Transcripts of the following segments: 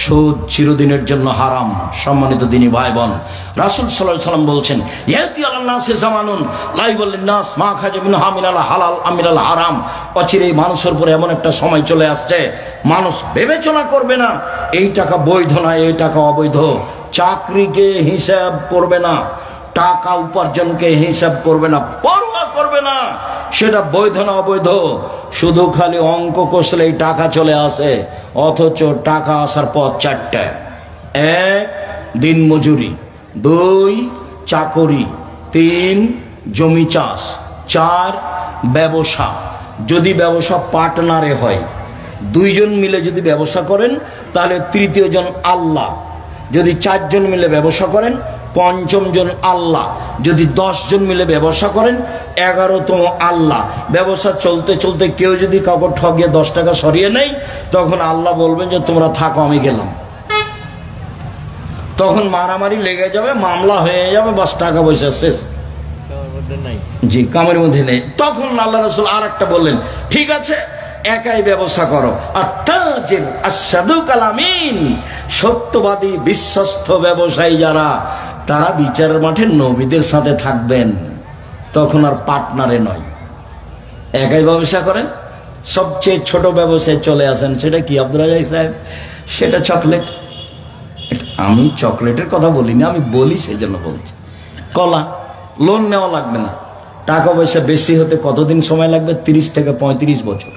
সুদ চিরদিনের জন্য হারাম। সম্মানিত দিনী ভাই বোন, রাসূল সাল্লাল্লাহু আলাইহি ওয়াসাল্লাম বলছেন, ইয়াতি আলান নাসি জামানুন লা ইয়াবুলিন নাস মা খাজা মিনহা মিনাল হালাল আমিরাল হারাম। অচিরেই মানুষের উপরে এমন একটা সময় চলে আসছে, মানুষ বিবেচনা করবে না এই টাকা বৈধ না এই টাকা অবৈধ, চাকরিকে হিসাব করবে না, টাকা উপার্জনকে হিসাব করবে না, পরোয়া করবে না সেটা বৈধ না অবৈধ, শুধু খালি অঙ্ক কষলেই টাকা চলে আসে। অথচ টাকা আসার পথ চারটে: এক, দিন মজুরি; দুই, চাকরি; তিন, জমি চাষ; চার, ব্যবসা। যদি ব্যবসা পার্টনারে হয়, দুইজন মিলে যদি ব্যবসা করেন তাহলে তৃতীয় জন আল্লাহ, যদি চারজন মিলে ব্যবসা করেন পঞ্চম জন আল্লাহ, যদি 10 জন মিলে ব্যবসা করেন 11তম আল্লাহ। ব্যবসা চলতে চলতে কেউ যদি কাউকে ঠগিয়ে 10 টাকা সরিয়ে নেয়, তখন আল্লাহ বলবেন যে তোমরা থাকো, আমি গেলাম। তখন মারামারি লেগে যাবে, মামলা হয়ে যাবে, বাস টাকা পয়সা শেষ। জি, কামের মধ্যে নেই। তখন আল্লাহ রাসূল আর একটা বললেন, ঠিক আছে একাই ব্যবসা করো। আত্তাজির আস-সাদুকাল আমিন, সত্যবাদী বিশ্বস্ত ব্যবসায়ী যারা, তারা বিচারের মাঠে নবীদের সাথে থাকবেন, তখন আর পার্টনারে নয়। একাই ব্যবসা করেন। সবচেয়ে ছোট ব্যবসায় চলে আসেন, সেটা কি আব্দুল রাজ্জাক সাহেব? সেটা চকলেট। আমি চকলেটের কথা বলিনি, আমি বলি সেই জন্য বলছি। কলা, লোন নেওয়া লাগবে না, টাকা পয়সা বেশি হতে কতদিন সময় লাগবে? 30 থেকে 35 বছর।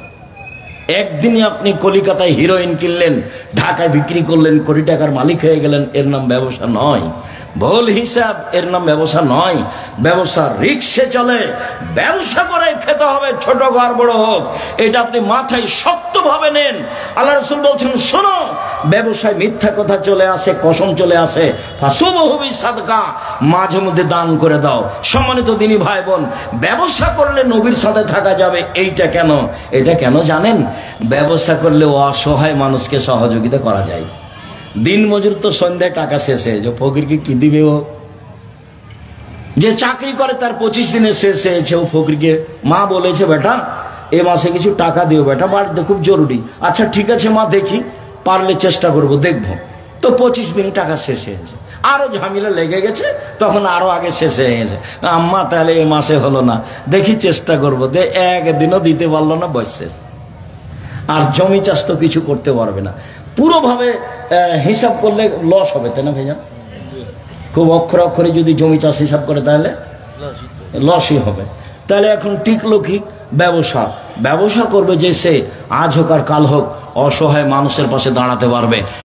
একদিনই আপনি কলিকাতায় হিরোইন কিনলেন, ঢাকায় বিক্রি করলেন, কোটি টাকার মালিক হয়ে গেলেন, এর নাম ব্যবসা নয়। ভুল হিসাব, এর নাম ব্যবসা নয়। ব্যবসা রিক্সে চলে, ব্যবসা করে খেতে হবে, ছোট ঘর বড় হোক, এটা আপনি মাথায় শক্তভাবে নেন। আল্লাহ রাসূল বলছেন, শোনো, ব্যবসায় মিথ্যা কথা চলে আসে, কসম চলে আসে, ফাসুবহু বিসাদকা, মাঝে মধ্যে দান করে দাও। সম্মানিত দিনী ভাই বোন, ব্যবসা করলে নবীর সাথে থাকা যাবে। এইটা কেন? এটা কেন জানেন? ব্যবসা করলে অসহায় মানুষকে সহযোগিতা করা যায়। দিন মজুর তো সন্ধ্যায় টাকা শেষ হয়ে যায়, ফকিরকে কি দিবে? ও যে চাকরি করে তার 25 দিনে শেষ হয়েছে, ও ফকিরকে মা বলেছে, বেটা এ মাসে কিছু টাকা দিও বেটা, বাড়িতে খুব জরুরি। আচ্ছা ঠিক আছে মা, দেখি, পারলে চেষ্টা করব, দেখবো। তো 25 দিন টাকা শেষ হয়েছে, আরো ঝামেলা লেগে গেছে, তখন আরো আগে শেষ হয়ে গেছে। আম্মা তাহলে এ মাসে হলো না, দেখি চেষ্টা করবো। একদিনও দিতে পারলো না, বয়স শেষ। আর জমি চাষ তো কিছু করতে পারবে না, পুরোভাবে হিসাব করলে লস হবে, তাই না ভাইজান? খুব অক্ষরে অক্ষরে যদি জমি চাষ হিসাব করে তাহলে লসই হবে। তাহলে এখন টিকলো কি? ব্যবসা। ব্যবসা করবে যে সে আজ হোক আর কাল হোক অসহায় মানুষের পাশে দাঁড়াতে পারবে।